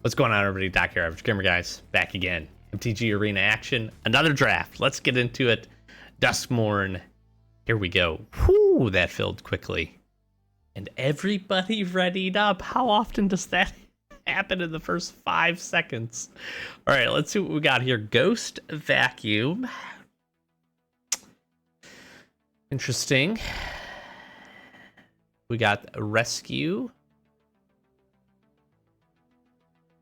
What's going on, everybody? Doc here, Average Gamer Guys, back again. MTG Arena action, another draft. Let's get into it. Duskmourn. Here we go. Whew, that filled quickly. And everybody readied up. How often does that happen in the first 5 seconds? All right, let's see what we got here. Ghost Vacuum. Interesting. We got Rescue.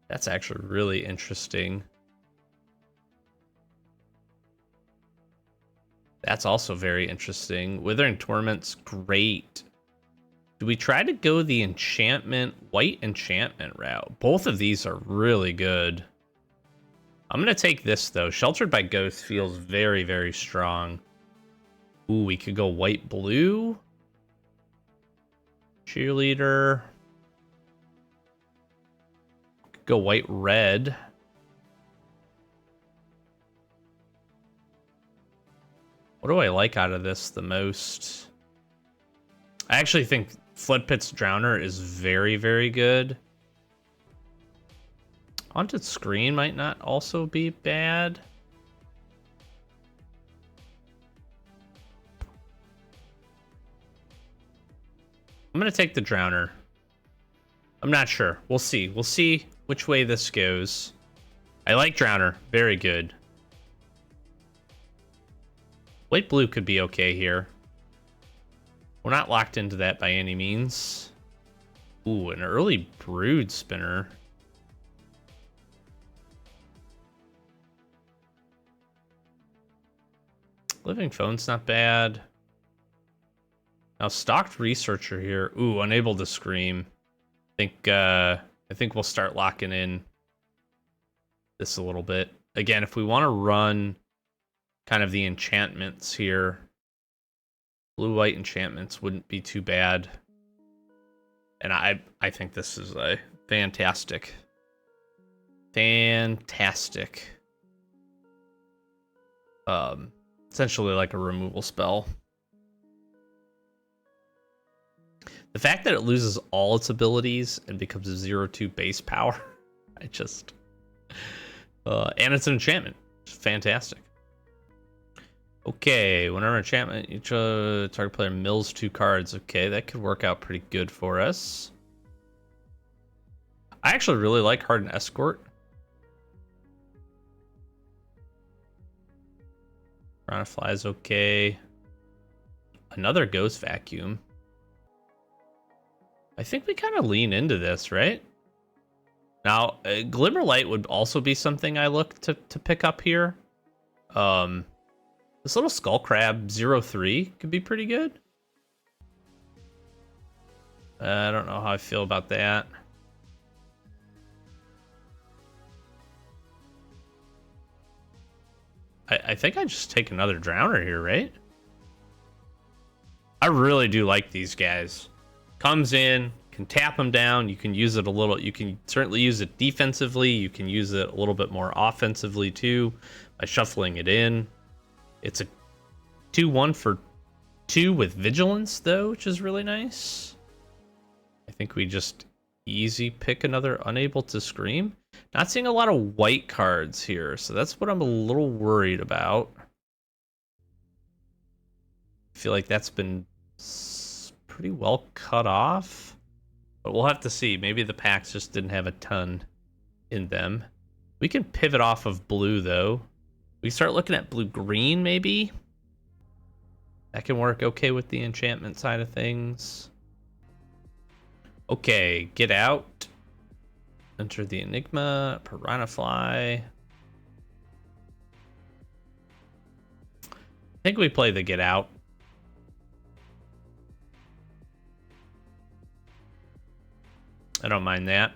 That's actually really interesting. That's also very interesting. Withering Torment's great. Do we try to go the white enchantment route? Both of these are really good. I'm going to take this, though. Sheltered by Ghosts feels very, very strong. Ooh, we could go white-blue. Cheerleader. Go white-red. What do I like out of this the most? I actually think Floodpit's Drowner is very, very good. Haunted Screen might not also be bad. I'm going to take the Drowner. I'm not sure. We'll see. We'll see which way this goes. I like Drowner. Very good. White-blue could be okay here. We're not locked into that by any means. Ooh, an early Brood Spinner. Living Phone's not bad. Now, Stalked Researcher here. Ooh, unable to scream. I think we'll start locking in this a little bit. Again, if we want to run kind of the enchantments here, blue-white enchantments wouldn't be too bad. And I think this is a fantastic essentially like a removal spell. The fact that it loses all its abilities and becomes a 0/2 base power, and it's an enchantment. It's fantastic. Okay, whenever enchantment, each target player mills 2 cards. Okay, that could work out pretty good for us. I actually really like Hardened Escort. Piranha Fly's okay. Another Ghost Vacuum. I think we kind of lean into this, right? Now, Glimmerlight would also be something I look to pick up here. This little Skull Crab 0/3 could be pretty good. I don't know how I feel about that. I think I just take another Drowner here, right? I really do like these guys. Comes in, can tap them down. You can use it a little. You can certainly use it defensively. You can use it a little bit more offensively too by shuffling it in. It's a 2/1 for 2 with Vigilance though, which is really nice. I think we just easy pick another Unable to Scream. Not seeing a lot of white cards here, so that's what I'm a little worried about. I feel like that's been pretty well cut off, but we'll have to see. Maybe the packs just didn't have a ton in them. We can pivot off of blue though. We start looking at blue-green maybe. That can work okay with the enchantment side of things. Okay, get out. Enter the Enigma, Piranha Fly. I think we play the get out. I don't mind that.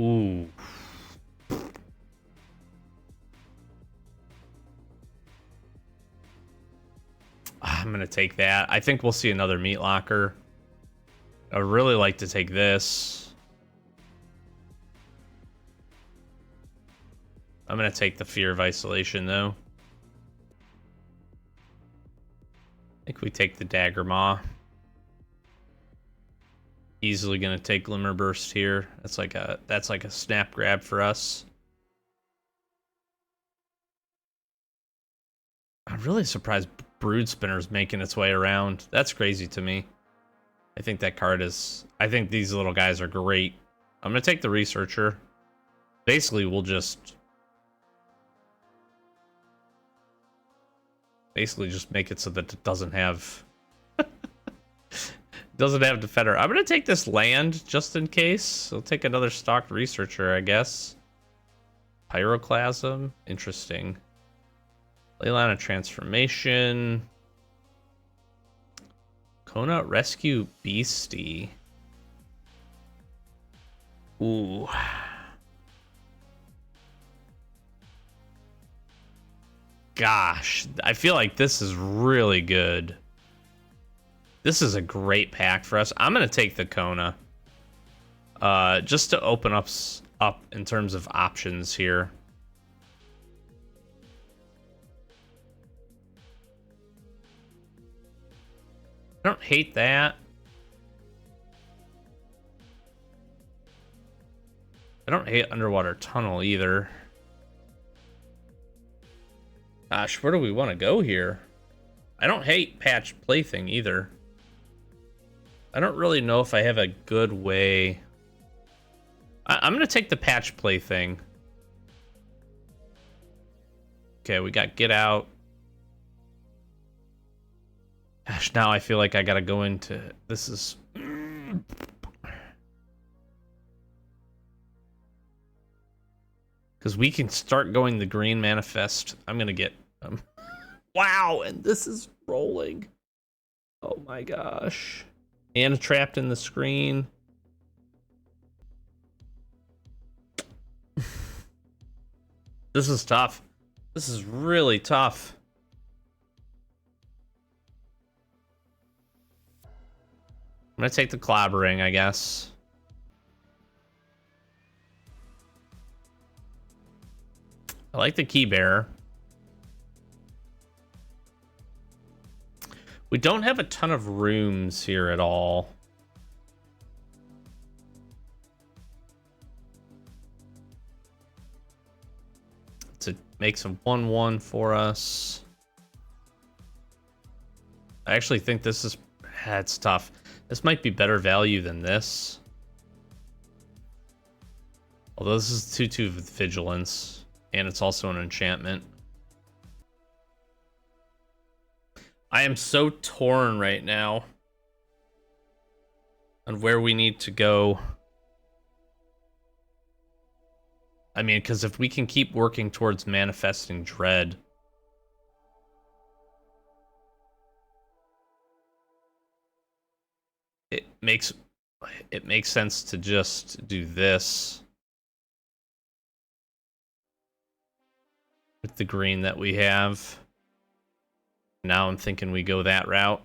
Ooh. I'm going to take that. I think we'll see another Meat Locker. I'd really like to take this. I'm going to take the Fear of Isolation, though. I think we take the Dagger Maw. Easily gonna take Glimmer Burst here. That's like a snap grab for us. I'm really surprised Brood Spinner's making its way around. That's crazy to me. I think that card is... I think these little guys are great. I'm gonna take the Researcher. Basically, we'll just... Basically just make it so that it doesn't have... doesn't have Defender. I'm gonna take this land just in case. I'll take another stocked Researcher, I guess. Pyroclasm. Interesting. Leyline of Transformation. Kona Rescue Beastie. Ooh. Gosh, I feel like this is really good. This is a great pack for us. I'm gonna take the Kona. Just to open up in terms of options here. I don't hate that. I don't hate Underwater Tunnel either. Gosh, where do we want to go here? I don't hate Patch Plaything either. I don't really know if I have a good way. I'm going to take the Patch Plaything. Okay, we got Get Out. Gosh, now I feel like I gotta go into... This is... Because we can start going the green manifest. I'm gonna get... Wow, and this is rolling. Oh my gosh. And trapped in the screen. This is tough. This is really tough. I'm gonna take the Clobbering, I guess. I like the Key Bearer. We don't have a ton of rooms here at all. To make some 1/1 for us. I actually think this is... It's tough. This might be better value than this. Although this is 2/2 Vigilance. And it's also an enchantment. I am so torn right now on where we need to go. I mean, because if we can keep working towards manifesting Dread, it makes sense to just do this with the green that we have. Now I'm thinking we go that route.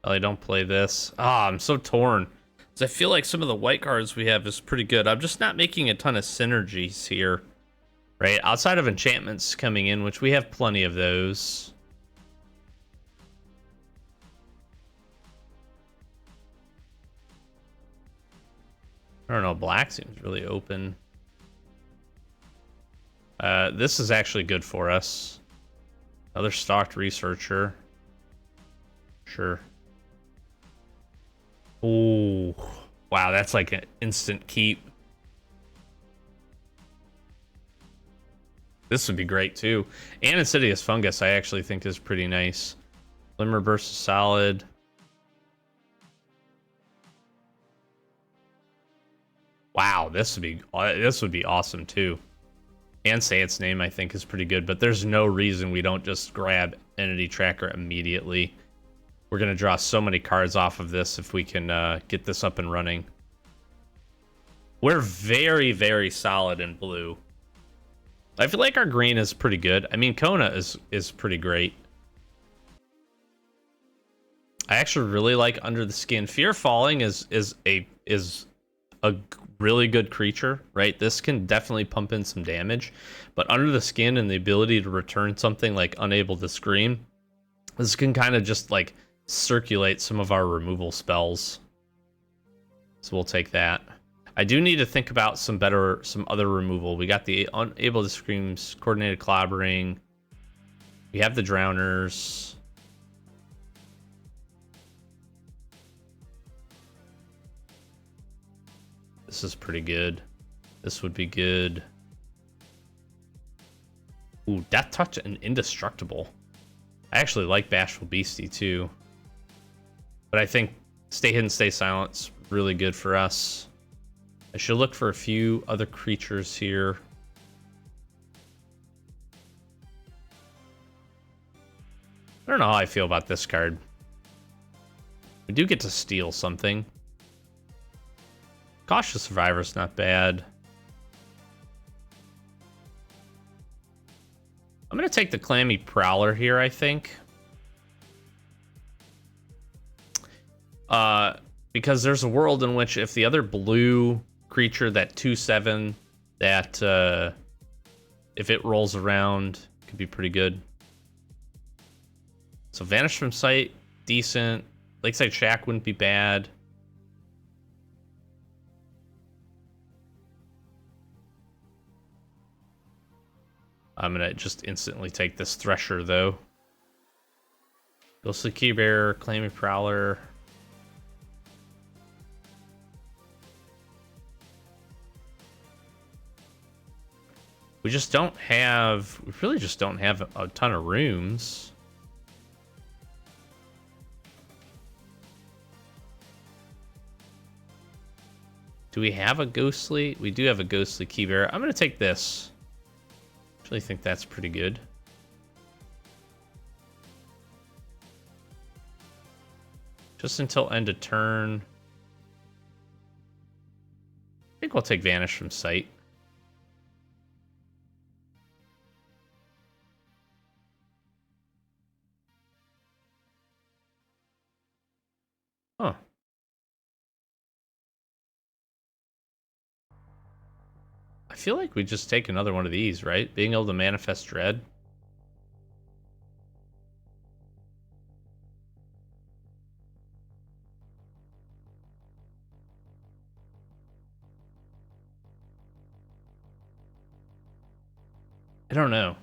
Well, I don't play this. Ah, I'm so torn. Because I feel like some of the white cards we have is pretty good. I'm just not making a ton of synergies here. Right? Outside of enchantments coming in, which we have plenty of those. I don't know, black seems really open. This is actually good for us. Another stocked Researcher. Sure. Ooh. Wow, that's like an instant keep. This would be great too. And Insidious Fungus I actually think is pretty nice. Glimmer Burst is solid. Wow, this would be awesome too. And Say Its Name I think is pretty good, but there's no reason we don't just grab Entity Tracker immediately. We're gonna draw so many cards off of this if we can get this up and running. We're very, very solid in blue. I feel like our green is pretty good. I mean, Kona is pretty great. I actually really like Under the Skin. Fear Falling is a really good creature, right? This can definitely pump in some damage, but Under the Skin and the ability to return something like Unable to Scream, this can kind of just like circulate some of our removal spells. So we'll take that. I do need to think about some other removal. We got the Unable to Screams, Coordinated Clobbering. We have the Drowners. This is pretty good. This would be good. Ooh, Death Touch and Indestructible. I actually like Bashful Beastie too. But I think Stay Hidden, Stay Silent's really good for us. I should look for a few other creatures here. I don't know how I feel about this card. We do get to steal something. Cautious Survivor's not bad. I'm going to take the Clammy Prowler here, I think. Because there's a world in which if the other blue creature, that 2/7, that if it rolls around, could be pretty good. So Vanish from Sight, decent. Lakeside Shack wouldn't be bad. I'm gonna just instantly take this Thresher though. Ghostly Keybearer, Clammy Prowler. We just don't have, we really just don't have a ton of rooms. Do we have a Ghostly? We do have a Ghostly Keybearer. I'm going to take this. Actually think that's pretty good. Just until end of turn. I think we'll take Vanish from Sight. Huh. I feel like we just take another one of these, right? Being able to manifest Dread. I don't know.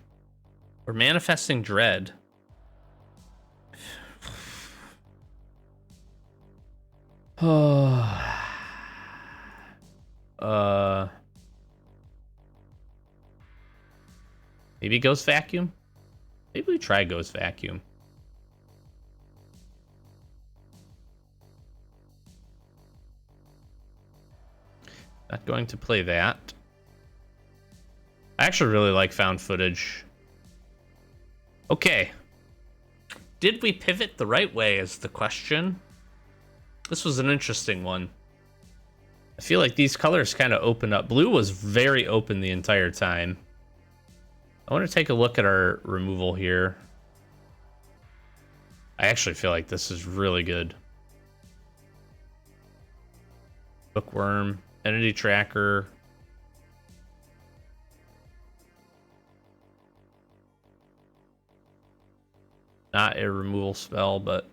We're manifesting Dread. Maybe Ghost Vacuum? Maybe we try Ghost Vacuum. Not going to play that. I actually really like Found Footage. Okay. Did we pivot the right way is the question. This was an interesting one. I feel like these colors kind of opened up. Blue was very open the entire time. I want to take a look at our removal here. I actually feel like this is really good. Bookworm, Entity Tracker. Not a removal spell, but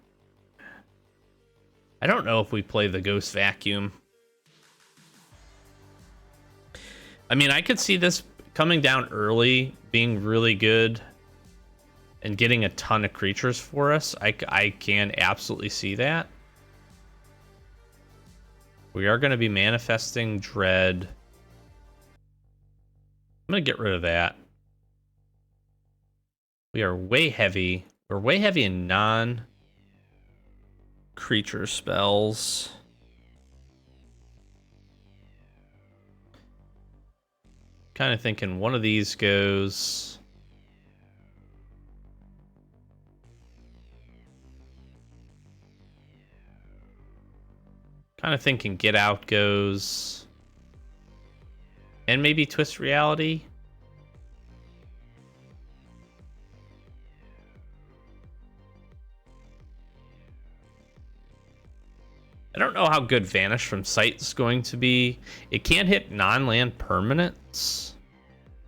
I don't know if we play the Ghost Vacuum. I mean, I could see this coming down early, being really good, and getting a ton of creatures for us. I can absolutely see that. We are going to be manifesting Dread. I'm going to get rid of that. We are way heavy. We're way heavy in non-creature spells. Kind of thinking one of these goes. Kind of thinking Get Out goes. And maybe Twist Reality. I don't know how good Vanish from Sight is going to be. It can't hit non-land permanents.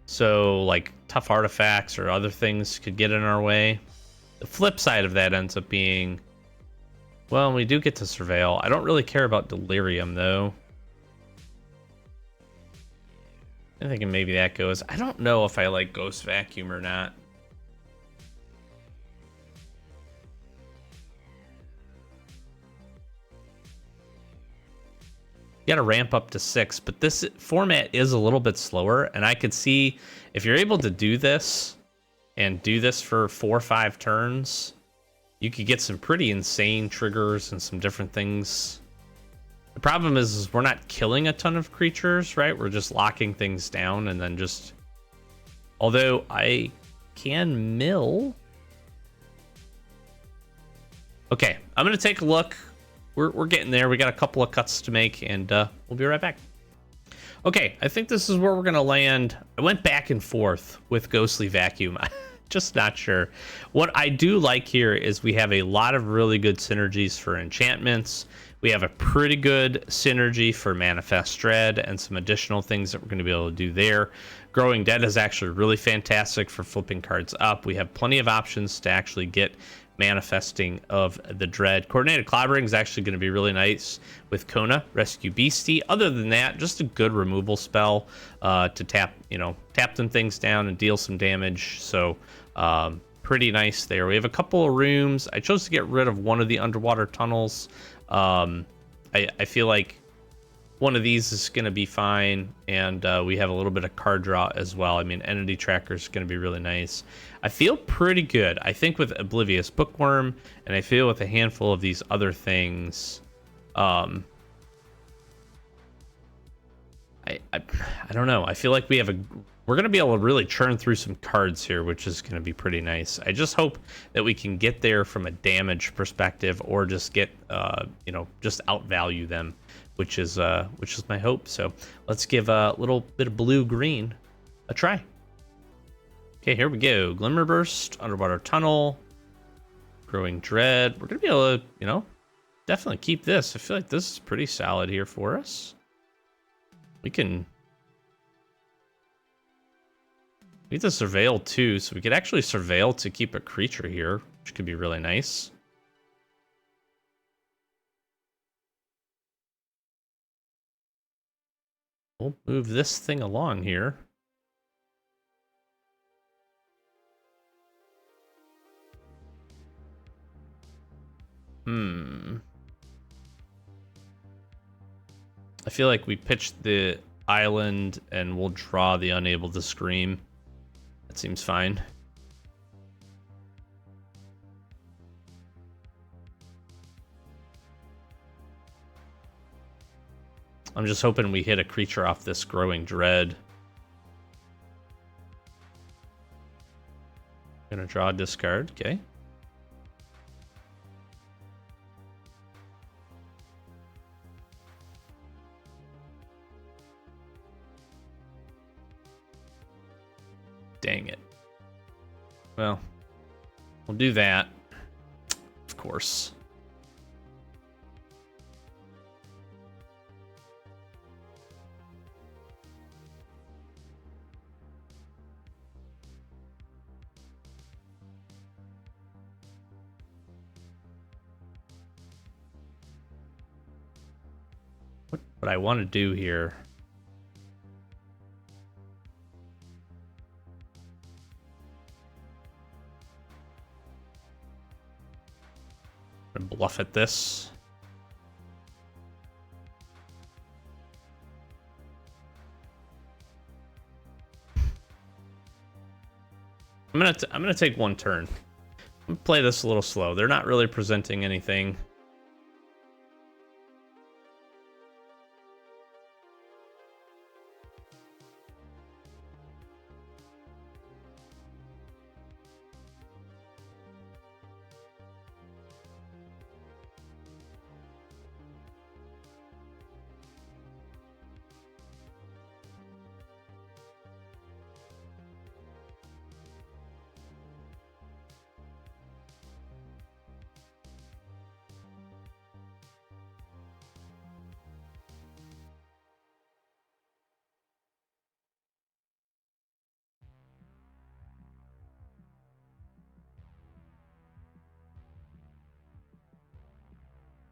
So, like, tough artifacts or other things could get in our way. The flip side of that ends up being Well, we do get to surveil. I don't really care about delirium though. I'm thinking maybe that goes. I don't know if I like Ghost Vacuum or not. You got to ramp up to 6, but this format is a little bit slower, and I could see if you're able to do this and do this for 4 or 5 turns, you could get some pretty insane triggers and some different things. The problem is we're not killing a ton of creatures, right? We're just locking things down and then just... Although I can mill. Okay, I'm going to take a look. We're getting there. We got a couple of cuts to make, and we'll be right back. Okay, I think this is where we're going to land. I went back and forth with Ghostly Vacuum. Just not sure. What I do like here is we have a lot of really good synergies for enchantments. We have a pretty good synergy for Manifest Dread and some additional things that we're going to be able to do there. Growing Dead is actually really fantastic for flipping cards up. We have plenty of options to actually get manifesting of the Dread. Coordinated Clobbering is actually going to be really nice with Kona, Rescue Beastie. Other than that, just a good removal spell to tap them things down and deal some damage. So pretty nice there. We have a couple of rooms. I chose to get rid of one of the underwater tunnels. I feel like one of these is going to be fine, and we have a little bit of card draw as well. I mean, Entity Tracker is going to be really nice. I feel pretty good. I think with Oblivious Bookworm, and I feel with a handful of these other things, I don't know. I feel like we're going to be able to really churn through some cards here, which is going to be pretty nice. I just hope that we can get there from a damage perspective, or just get, just outvalue them, which is my hope. So let's give a little bit of blue-green a try. Okay, here we go. Glimmer Burst, Underwater Tunnel, Growing Dread. We're going to be able to, definitely keep this. I feel like this is pretty solid here for us. We need to surveil too, so we could actually surveil to keep a creature here, which could be really nice. We'll move this thing along here. I feel like we pitched the island and we'll draw the Unable to Scream. That seems fine. I'm just hoping we hit a creature off this Growing Dread. Gonna draw a discard, okay. Dang it. Well, we'll do that, of course. What I want to do here... bluff at this. I'm gonna take one turn. I'm gonna play this a little slow. They're not really presenting anything.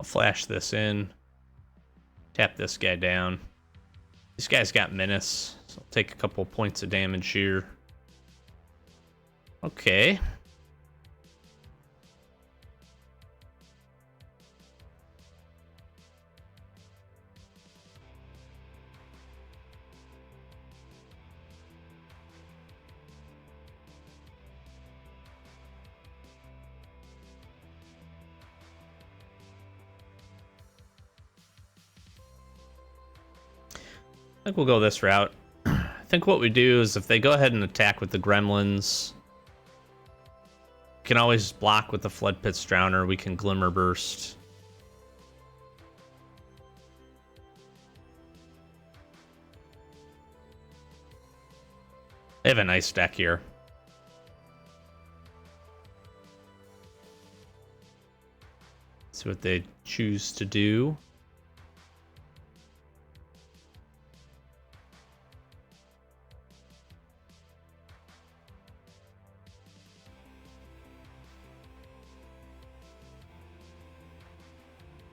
I'll flash this in. Tap this guy down. This guy's got menace, so I'll take a couple points of damage here. Okay. I think we'll go this route. I think what we do is if they go ahead and attack with the gremlins, we can always block with the Flood Pit's Drowner. We can Glimmer Burst. They have a nice deck here. See what they choose to do.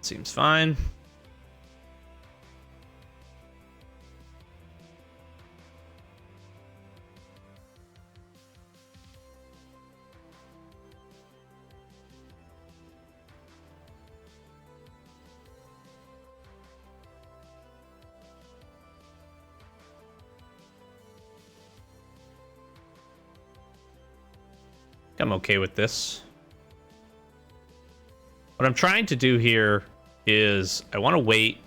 Seems fine. I'm okay with this. What I'm trying to do here is I want to wait.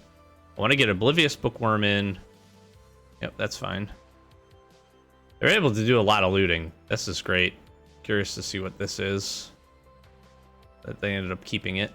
I want to get Oblivious Bookworm in. Yep, that's fine. They're able to do a lot of looting. This is great. Curious to see what this is. That they ended up keeping it.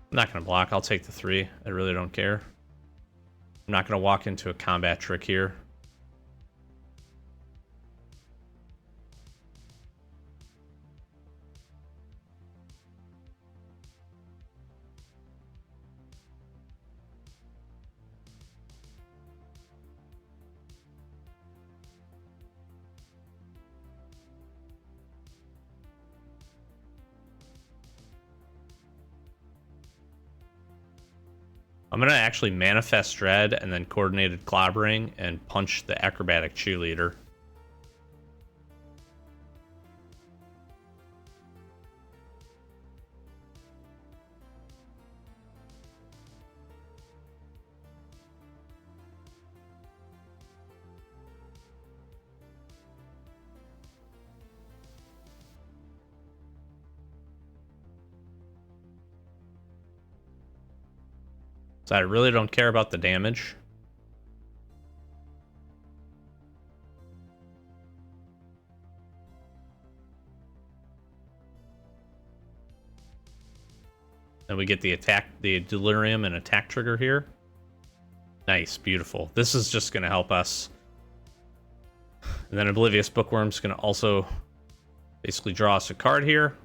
I'm not going to block. I'll take the 3. I really don't care. I'm not going to walk into a combat trick here. I'm going to actually Manifest Dread and then Coordinated Clobbering and punch the Acrobatic Cheerleader. So I really don't care about the damage. Then we get the attack, the Delirium and attack trigger here. Nice, beautiful. This is just going to help us. And then Oblivious Bookworm's going to also basically draw us a card here.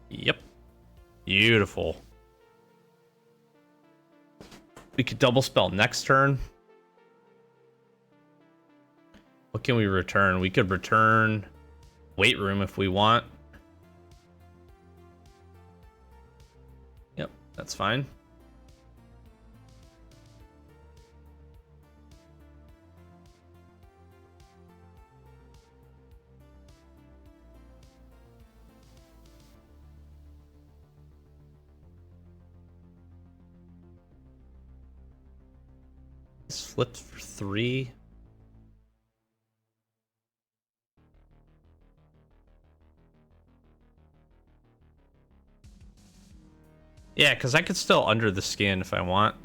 Yep. Beautiful. We could double spell next turn. What can we return? We could return Weight Room if we want. Yep, that's fine. Flipped for 3. Yeah, because I could still Under the Skin if I want.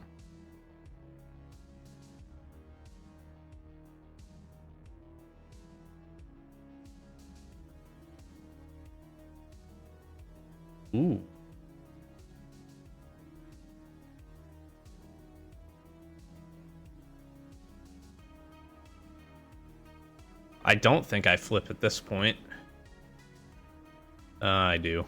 Ooh. I don't think I flip at this point. I do.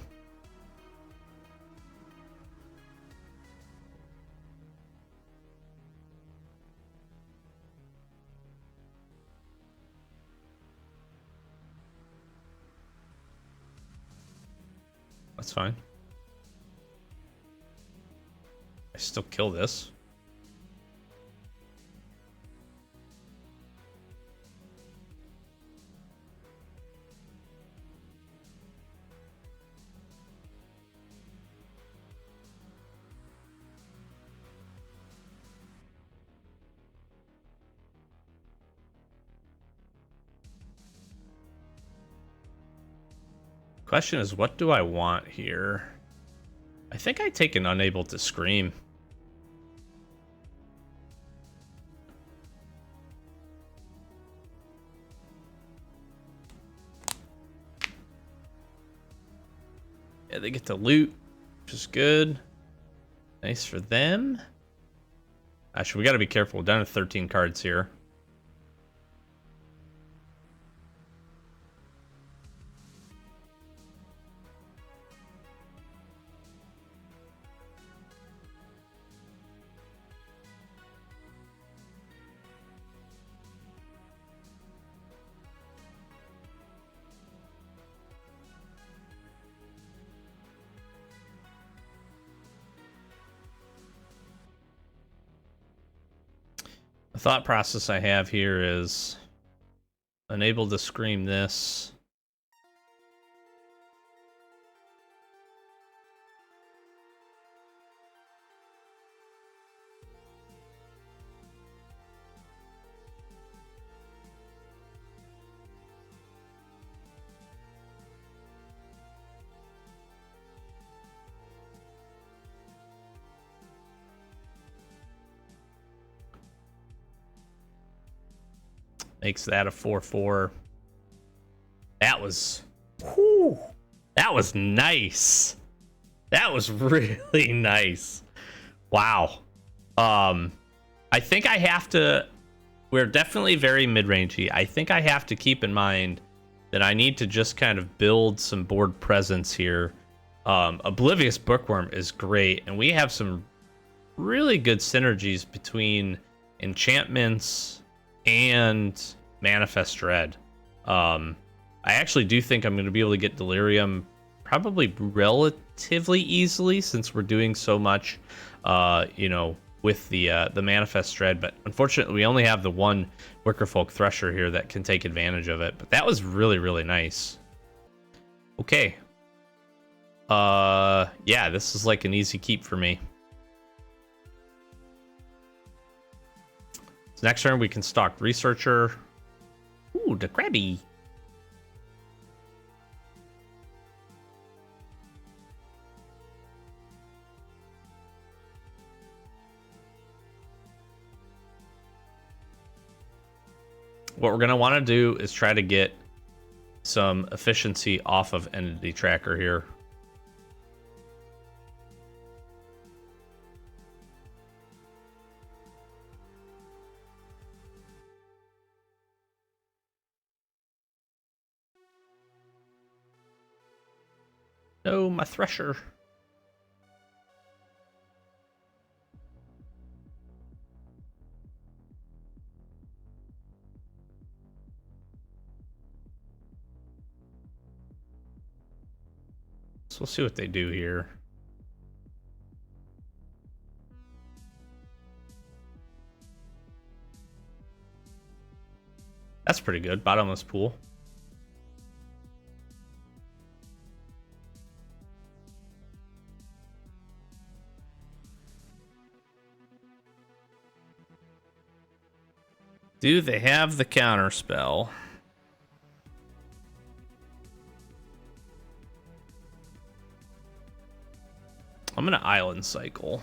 That's fine. I still kill this. Question is, what do I want here? I think I take an Unable to Scream. Yeah, they get to loot, which is good. Nice for them. Actually, we got to be careful. We're down to 13 cards here. The thought process I have here is Unable to Scream this. Makes that a 4/4. That was, whew, that was nice. That was really nice. Wow. I think I have to. We're definitely very mid-rangey. I think I have to keep in mind that I need to just kind of build some board presence here. Oblivious Bookworm is great, and we have some really good synergies between enchantments and Manifest Dread. I actually do think I'm going to be able to get Delirium probably relatively easily since we're doing so much, you know, with the Manifest Dread. But unfortunately, we only have the one Wickerfolk Thresher here that can take advantage of it. But that was really, really nice. Okay. Yeah, this is like an easy keep for me. So next turn we can stock Researcher. Ooh, the Krabby. What we're going to want to do is try to get some efficiency off of Entity Tracker here. No, my Thresher. So we'll see what they do here. That's pretty good. Bottomless pool. Do they have the counter spell? I'm gonna Island Cycle.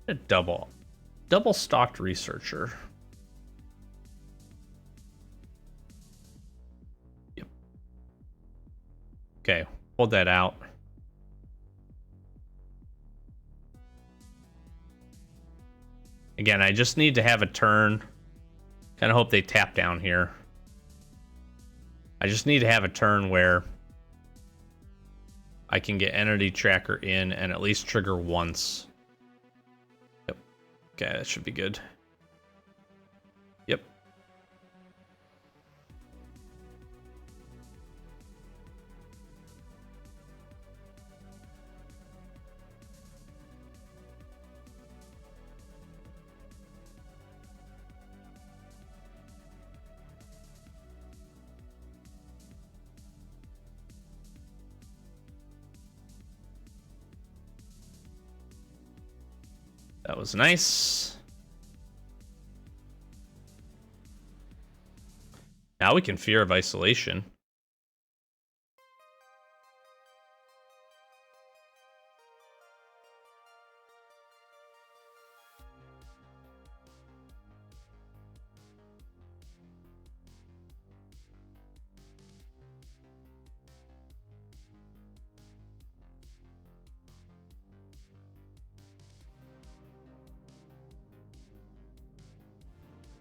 A double stocked Researcher. Yep. Okay, Hold that out. Again, I just need to have a turn. Kind of hope they tap down here. I just need to have a turn where I can get Entity Tracker in and at least trigger once. Yep. Okay, that should be good. Yep. That was nice. Now we can Fear of Isolation.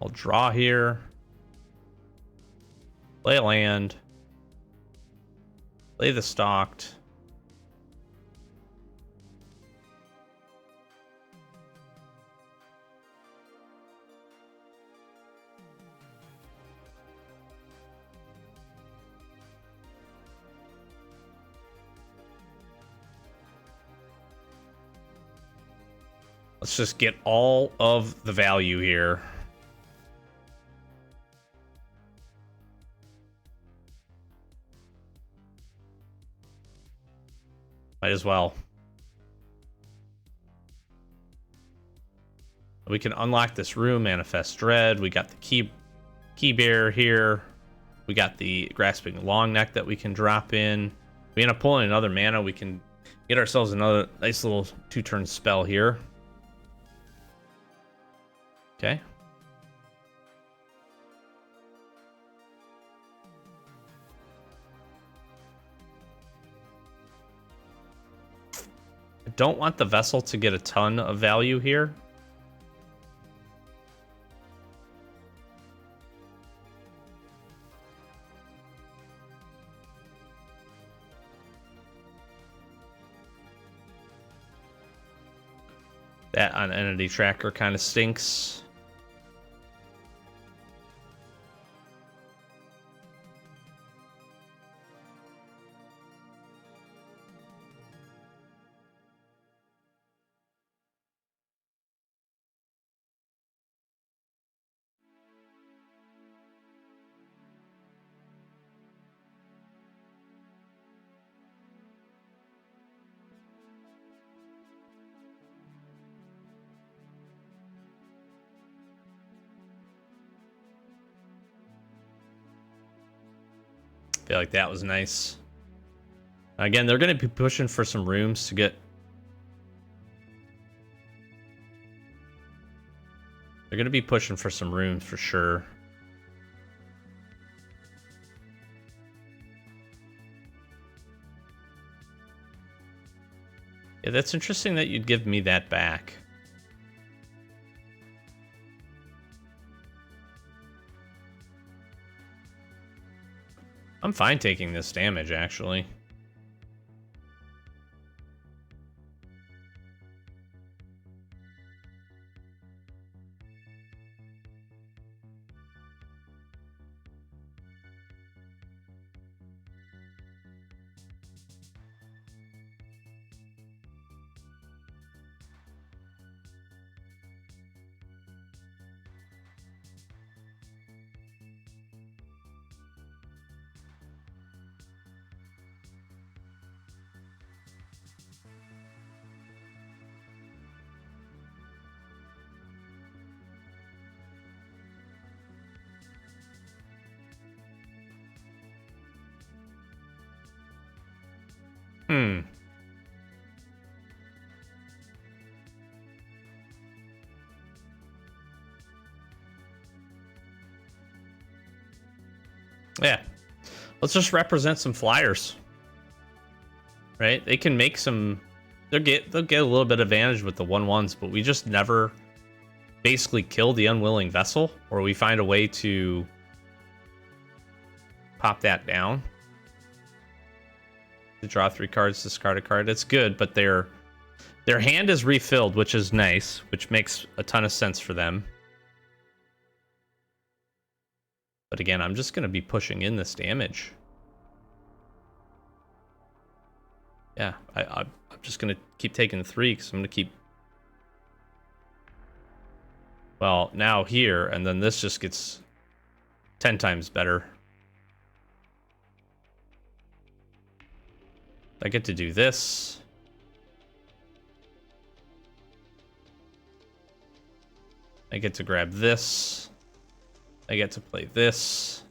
I'll draw here. Play a land. Play the Stalked. Let's just get all of the value here. Might as well. We can unlock this room, Manifest Dread. We got the key bearer here. We got the Grasping Longneck that we can drop in. We end up pulling another mana. We can get ourselves another nice little 2-turn spell here. Okay. I don't want the Vessel to get a ton of value here. That on Entity Tracker kind of stinks. I feel like that was nice. Again, they're going to be pushing for some rooms to get... They're going to be pushing for some rooms for sure. Yeah, that's interesting that you'd give me that back. I'm fine taking this damage, actually. Yeah. Let's just represent some flyers. right? They can make some. They'll get a little bit of advantage with the 1/1s, but we just never basically kill the Unwilling Vessel, or we find a way to pop that down. To draw 3 cards, discard a card. It's good, but their hand is refilled, which is nice, which makes a ton of sense for them. But again, I'm just going to be pushing in this damage. Yeah, I'm just going to keep taking 3 because I'm going to keep... Well, now here, and then this just gets 10 times better. I get to do this. I get to grab this. I get to play this.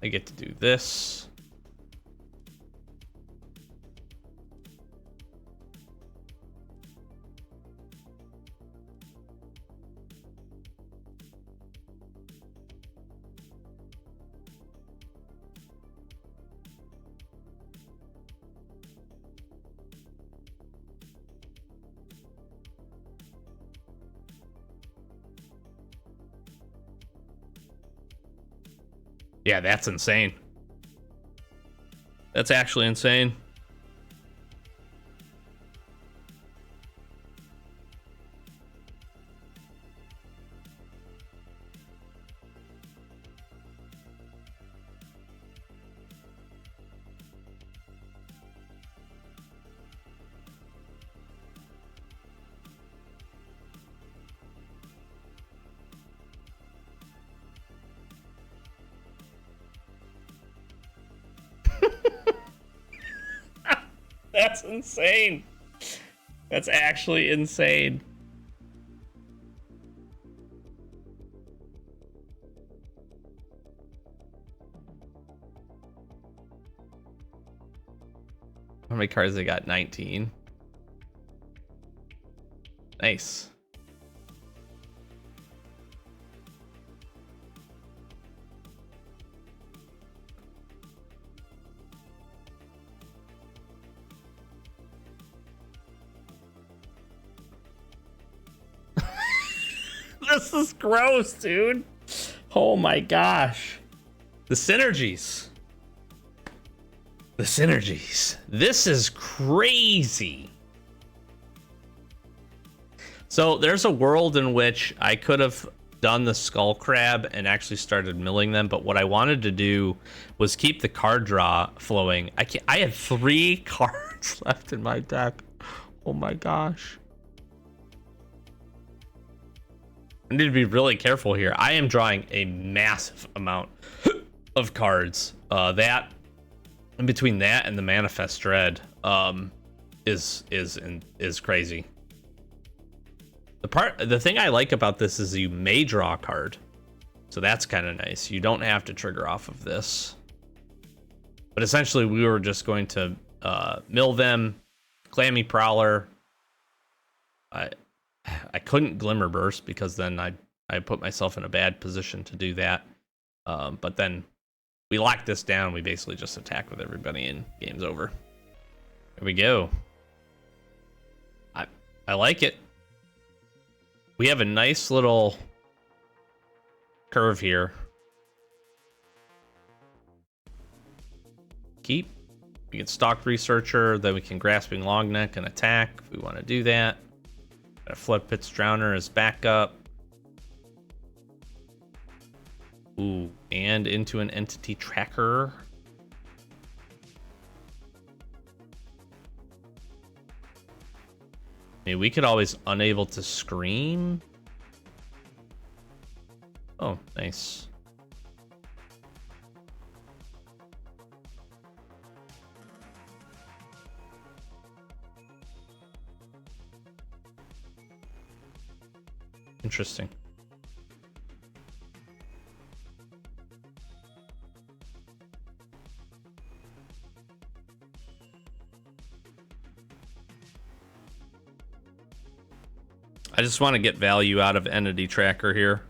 I get to do this. Yeah, that's insane. That's actually insane. That's insane. That's actually insane. How many cards they got? 19. Nice. This is gross, dude. Oh my gosh. The synergies. The synergies. This is crazy. So there's a world in which I could have done the Skull Crab and actually started milling them, but what I wanted to do was keep the card draw flowing. I had 3 cards left in my deck. Oh my gosh. I need to be really careful here. I am drawing a massive amount of cards. That in between that and the Manifest Dread is crazy. The thing I like about this is you may draw a card, so that's kind of nice. You don't have to trigger off of this. But essentially, we were just going to mill them, Clammy Prowler. I couldn't Glimmer Burst because then I put myself in a bad position to do that. But then we lock this down. We basically just attack with everybody and game's over. Here we go. I like it. We have a nice little curve here. Keep. We can Stalked Researcher, then we can Grasping Longneck and attack if we want to do that. Got a Flood Pit's Drowner as backup. Ooh, and into an Entity Tracker. I mean, we could always Unable to Scream. Oh, nice. Interesting. I just want to get value out of Entity Tracker here.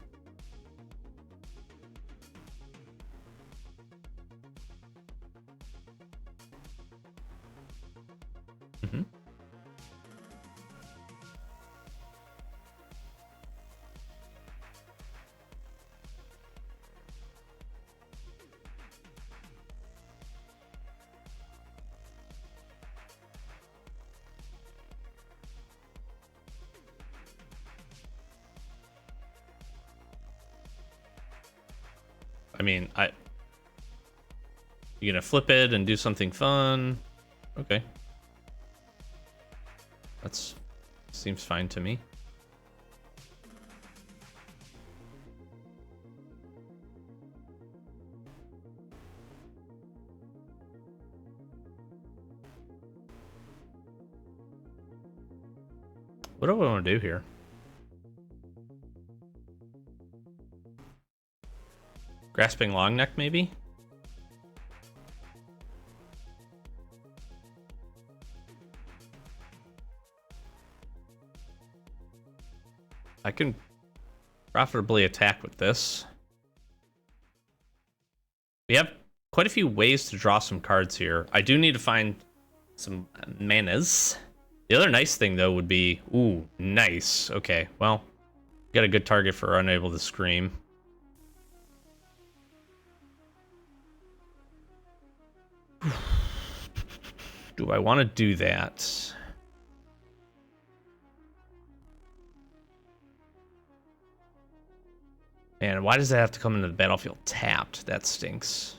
I mean, you gonna flip it and do something fun? Okay. That's seems fine to me. What do I want to do here? Grasping Longneck, maybe? I can profitably attack with this. We have quite a few ways to draw some cards here. I do need to find some manas. The other nice thing, though, would be... Ooh, nice. Okay, well, got a good target for Unable to Scream. Do I want to do that? And why does that have to come into the battlefield tapped? That stinks.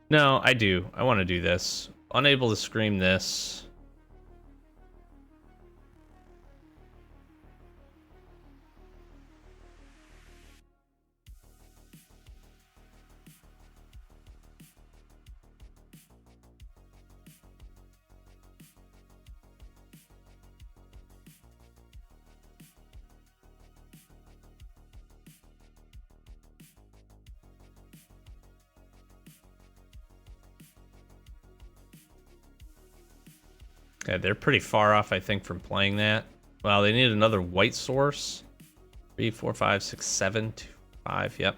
No, I do. I want to do this. Unable to Scream this. Okay, they're pretty far off, I think, from playing that. Wow, they need another white source. 3, 4, 5, 6, 7, 2, 5. Yep.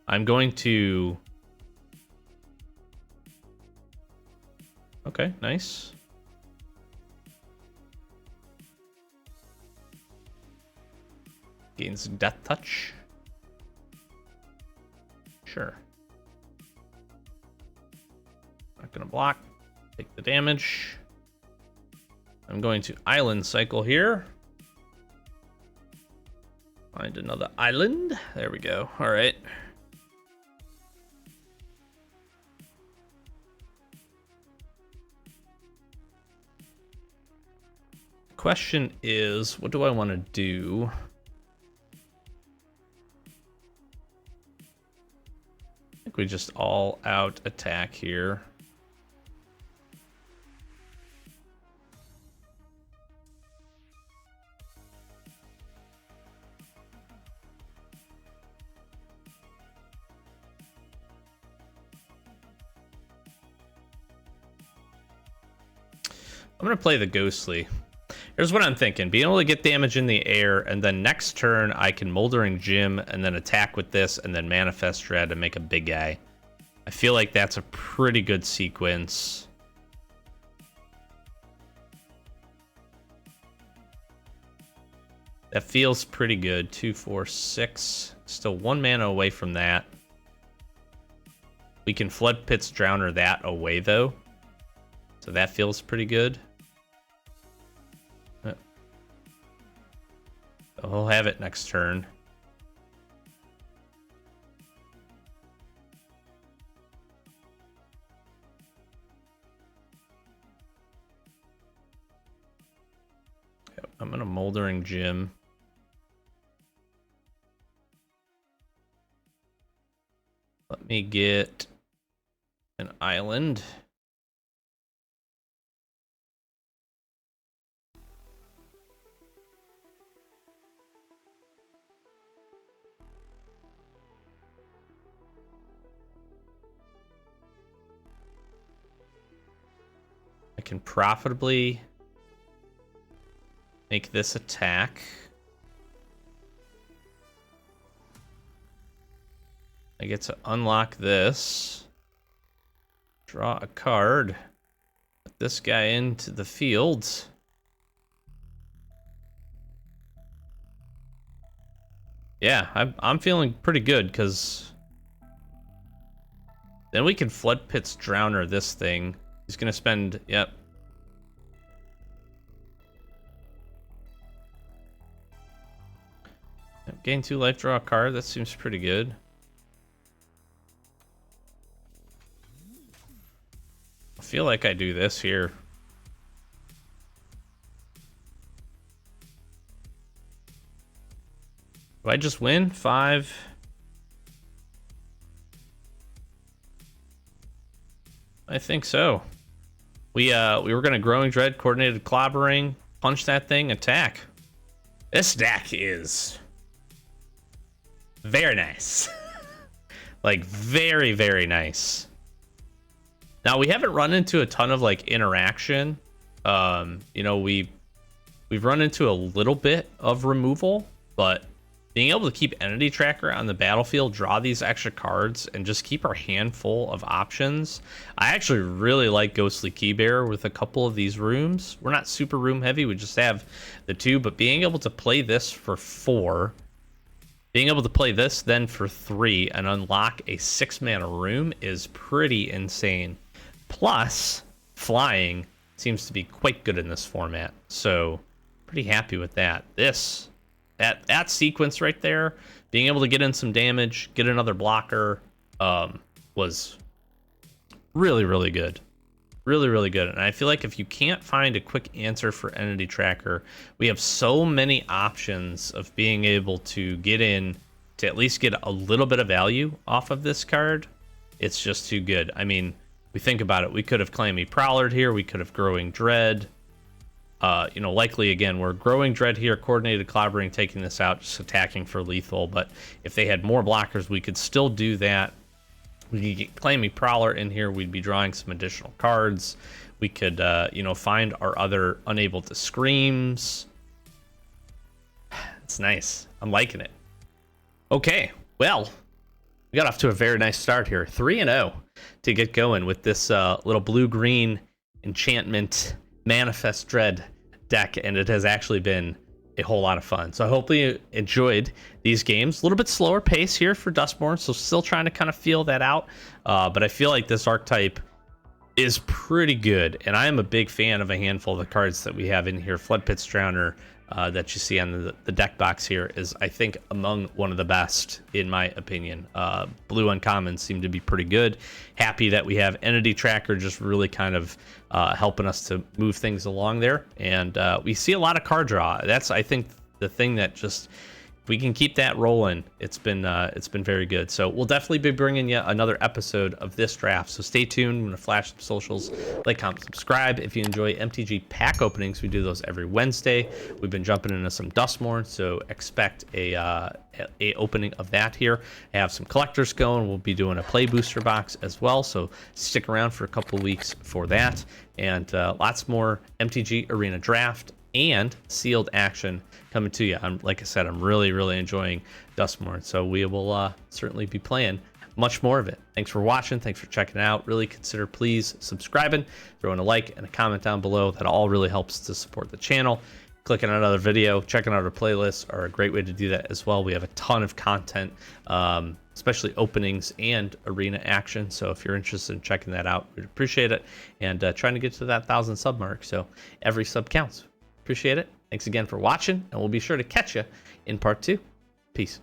I'm going to... Okay, nice. Gains Death Touch. Sure. Not gonna block. Take the damage. I'm going to Island Cycle here. Find another island. There we go. All right. Question is, what do I want to do? I think we just all out attack here. I'm going to play the Ghostly. Here's what I'm thinking. Being able to get damage in the air, and then next turn I can Moldering Gym, and then attack with this, and then Manifest Dread to make a big guy. I feel like that's a pretty good sequence. That feels pretty good. 2, 4, 6. Still 1 mana away from that. We can Flood Pit's Drowner that away, though. So that feels pretty good. We'll have it next turn. I'm gonna Moldering Gym. Let me get an island. I can profitably make this attack. I get to unlock this. Draw a card. Put this guy into the field. Yeah, I'm feeling pretty good because then we can Flood Pit's Drowner this thing. He's gonna spend, yep. Gain 2 life, draw a card. That seems pretty good. I feel like I do this here. Do I just win? 5. I think so. We were gonna Growing Dread, Coordinated Clobbering, punch that thing, attack. This deck is very nice. Like very, very nice. Now we haven't run into a ton of like interaction. You know, we've run into a little bit of removal, but being able to keep Entity Tracker on the battlefield, draw these extra cards, and just keep our hand full of options. I actually really like Ghostly Keybearer with a couple of these rooms. We're not super room heavy, we just have the 2, but being able to play this for 4, being able to play this then for 3 and unlock a 6-mana room is pretty insane. Plus, flying seems to be quite good in this format, so pretty happy with that. That sequence right there, being able to get in some damage, get another blocker, was really, really good. Really, really good. And I feel like if you can't find a quick answer for Entity Tracker, we have so many options of being able to get in to at least get a little bit of value off of this card. It's just too good. I mean, we think about it, we could have Clammy Prowler here, we could have Growing Dread. You know, likely again, we're Growing Dread here, Coordinated Clobbering, taking this out, just attacking for lethal. But if they had more blockers, we could still do that. We could get Clammy Prowler in here. We'd be drawing some additional cards. We could, you know, find our other Unable to Screams. It's nice. I'm liking it. Okay, well, we got off to a very nice start here. 3-0 to get going with this little Blue-Green Enchantment Manifest Dread deck, and it has actually been a whole lot of fun. So I hope you enjoyed these games. A little bit slower pace here for Duskmourn, so still trying to kind of feel that out. But I feel like this archetype is pretty good, and I am a big fan of a handful of the cards that we have in here. Flood Pit's Drowner, that you see on the deck box here, is I think among one of the best in my opinion. Blue uncommons seem to be pretty good. Happy that we have Entity Tracker just really kind of helping us to move things along there, and we see a lot of card draw. That's, I think, the thing that just, if we can keep that rolling, it's been very good. So we'll definitely be bringing you another episode of this draft, so stay tuned. I'm gonna flash some socials, like, comment, subscribe. If you enjoy MTG pack openings, we do those every Wednesday. We've been jumping into some Duskmourn, so expect a opening of that here. I have some collectors going. We'll be doing a play booster box as well, so stick around for a couple weeks for that, and lots more MTG Arena draft and sealed action coming to you. Like I said, I'm really, really enjoying Duskmourn, so we will certainly be playing much more of it. Thanks for watching. Thanks for checking it out. Really consider please subscribing, throwing a like and a comment down below. That all really helps to support the channel. Clicking on another video, checking out our playlists are a great way to do that as well. We have a ton of content, especially openings and arena action. So if you're interested in checking that out, we'd appreciate it. And trying to get to that 1,000 sub mark, so every sub counts. Appreciate it. Thanks again for watching, and we'll be sure to catch you in part 2. Peace.